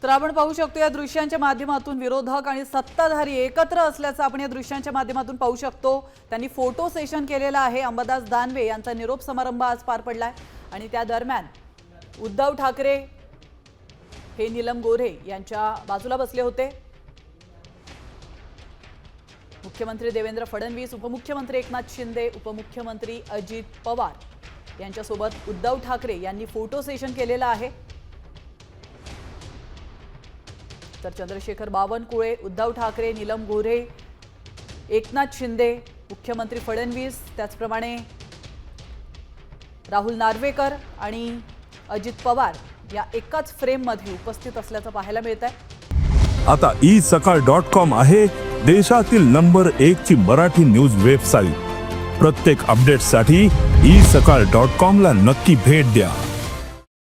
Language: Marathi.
तर आपण पाहू शकतो या दृश्यांच्या माध्यमातून विरोधक आणि सत्ताधारी एकत्र असल्याचं आपण या दृश्यांच्या माध्यमातून पाहू शकतो। त्यांनी फोटो सेशन केलेला आहे। अंबादास दानवे यांचा निरोप समारंभ आज पार पडलाय आणि त्या दरम्यान उद्धव ठाकरे हे नीलम गोऱ्हे यांच्या बाजूला बसले होते। मुख्यमंत्री देवेंद्र फडणवीस, उपमुख्यमंत्री एकनाथ शिंदे, उपमुख्यमंत्री अजित पवार यांच्यासोबत उद्धव ठाकरे यांनी फोटो सेशन केलेला आहे। तर चंद्रशेखर बावनकुळे, उद्धव ठाकरे, नीलम गोऱ्हे, एकनाथ शिंदे, मुख्यमंत्री फडणवीस, त्याचप्रमाणे राहुल नार्वेकर आणि अजित पवार या एकाच फ्रेममध्ये उपस्थित असल्याचं पाहायला मिळत आहे। आता isakal.com आहे देशातील नंबर 1 ची मराठी न्यूज वेबसाईट। प्रत्येक अपडेटसाठी isakal.com ला नक्की भेट द्या।